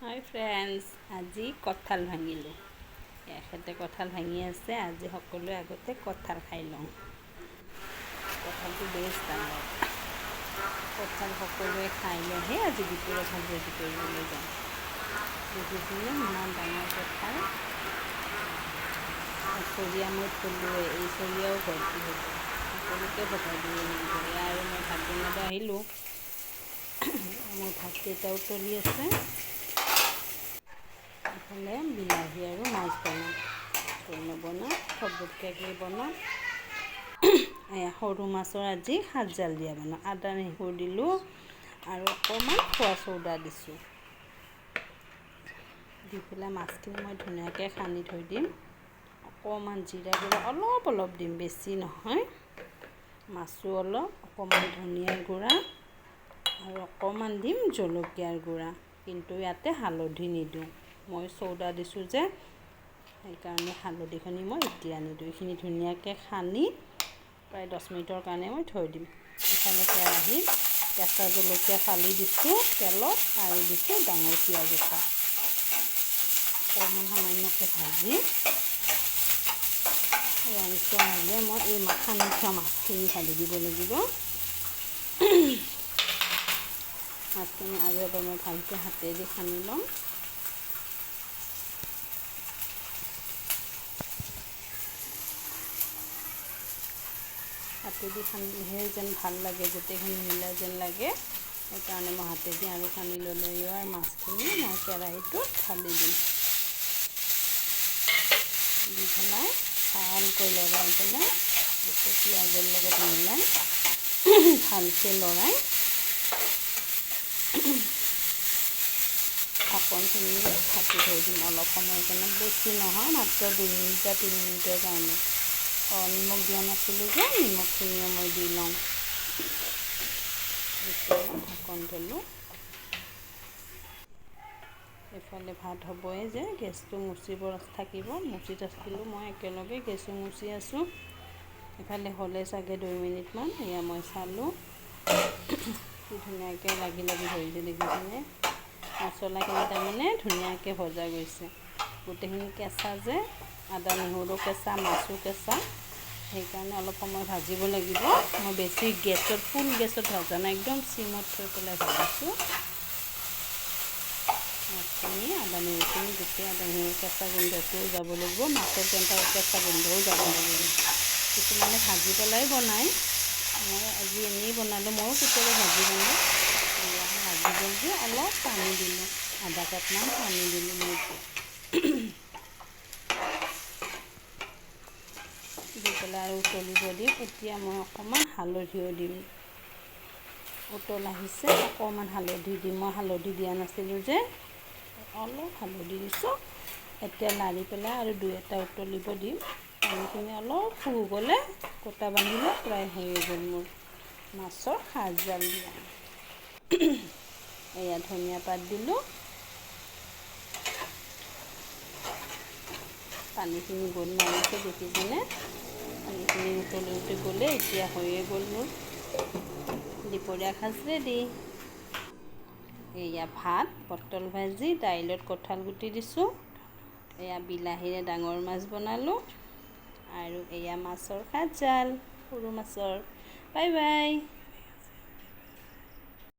হাই friends, আজি কঁঠাল ভাঙিলোঁ। এখেতে কঁঠাল ভাঙি আছে। আজি সকলোৱে আগতে কঁঠাল খাই লওঁ। কঁঠালটো বেছ ডাঙৰ। কঁঠাল সকলোৱে খাই লয়হে আজি দুপৰীয়া ভাত ৰেডি কৰিবলৈ যাওঁ। দেখিছেনে ইমান ডাঙৰ কঁঠাল। চৰিয়া মই থলোৱে, এই চৰিয়াও ভৰ্তি হ'ব। সকলোকে ভগাই দিব লাগিব। এয়া আৰু মই ভাত বনাব আহিলোঁ। মোৰ ভাতকেইটা উতলি আছে। এইফালে বিলাহী আৰু মাছ বনাম। জোল নবনাওঁ, থপথপীয়াকৈ বনাম। সৰু মাছৰ আজি সাতজাল দিয়া বনাম। আদা নহৰু দিলোঁ আৰু অকণমান খোৱা চৌদা দিছোঁ। দি পেলাই মাছখিনি মই ধুনীয়াকৈ সানি থৈ দিম। অকণমান জিৰা গুড়া অলপ দিম, বেছি নহয়। মাছো অলপ, অকণমান ধনিয়াৰ গুড়া আৰু অকণমান দিম জলকীয়াৰ গুড়া। কিন্তু ইয়াতে হালধি নিদিওঁ। মই চৌদা দিছোঁ যে, সেইকাৰণে হালধিখিনি মই এতিয়া নিদিওঁ। এইখিনি ধুনীয়াকৈ সানি প্ৰায় 10 মিনিটৰ কাৰণে মই থৈ দিম। ইফালে কেৰাহীত কেঁচা জলকীয়া ফালি দিছোঁ তেলত আৰু দিছোঁ ডাঙৰ পিঁয়াজ এটা। অকণমান সামান্যকৈ ভাজি ৰংচোৱা হ'লে মই এই সানি থোৱা মাছখিনি ঢালি দিব লাগিব। মাছখিনি আৰু এবাৰ মই ভালকৈ হাতেদি সানি ল'ম। হাতেদি সানিলেহে যেন ভাল লাগে, গোটেইখিনি মিলা যেন লাগে। সেইকাৰণে মই হাতেদি আৰু সানি ল'লোঁ। আৰু মাছখিনি মই কেৰাহীটোত ঢালি দিম। দি পেলাই ভালকৈ লৰাই পেলাই গোটেই পিঁয়াজৰ লগত মিলাই ভালকৈ লৰাই ঢাকনখিনি ঢাকি থৈ দিম অলপ সময়ৰ কাৰণে। বেছি নহয়, মাত্ৰ 2 মিনিট বা 3 মিনিটৰ কাৰণে। নিমখ দিয়া নাছিলোঁ যে, নিমখখিনিও মই দি লওঁ। এতিয়া ঢাকন দিলোঁ। এইফালে ভাত হ'বই যে, গেছটো মুচিব থাকিব। মুচি থাকিলোঁ মই একেলগে গেছো মুচি আছোঁ। এইফালে হ'লে চাগে 2 মিনিটমান। এয়া মই চালোঁ, কি ধুনীয়াকৈ লাগি ধৰিছে দেখিছেনে। মছলাখিনি তাৰমানে ধুনীয়াকৈ ভজা গৈছে। গোটেইখিনি কেঁচা যে, আদা নহৰু কেঁচা, মাছো কেঁচা। সেইকাৰণে অলপ সময় ভাজিব লাগিব। মই বেছি ফুল গেছত ভজা নাই, একদম চিমত থৈ পেলাই ভাজিছোঁ। মাছখিনি আদা নহৰুখিনি গোটেই আদা নহৰু কেঁচা গোন্ধটোও যাব লাগিব, মাছৰ কেঁচা গোন্ধও যাব লাগিব। কিছুমানে ভাজি পেলাই বনায়, মই আজি এনেই বনালোঁ। ময়ো কেতিয়াবা ভাজি বনাওঁ। ভাজি গ'ল যে অলপ পানী দিলোঁ, আধা কাপমান পানী দিলোঁ মই এতিয়া। দি পেলাই আৰু উতলিব দিম। এতিয়া মই অকণমান হালধিও দিম। উতল আহিছে, অকণমান হালধি দিম। মই হালধি দিয়া নাছিলোঁ যে, অলপ হালধি দিছোঁ। এতিয়া লাৰি পেলাই আৰু 2-এটা উতলিব দিম। পানীখিনি অলপ গ'লে গোটা বান্ধিলে প্ৰায় হৈয়ে গ'ল মোৰ মাছৰ সাতজাল দিয়া। এয়া ধনিয়া পাত দিলোঁ। পানীখিনি গ'ল মাৰিছে দেখিছেনে। পানীখিনি উতলি গ'লে এতিয়া হৈয়ে গ'ল মোৰ দুপৰীয়া সাজ ৰেডি। এয়া ভাত, পটল ভাজি, দাইলত কঁঠাল গুটি দিছোঁ। এয়া বিলাহীৰে ডাঙৰ মাছ বনালোঁ আৰু এয়া মাছৰ সাতজাল, সৰু মাছৰ। Bye bye.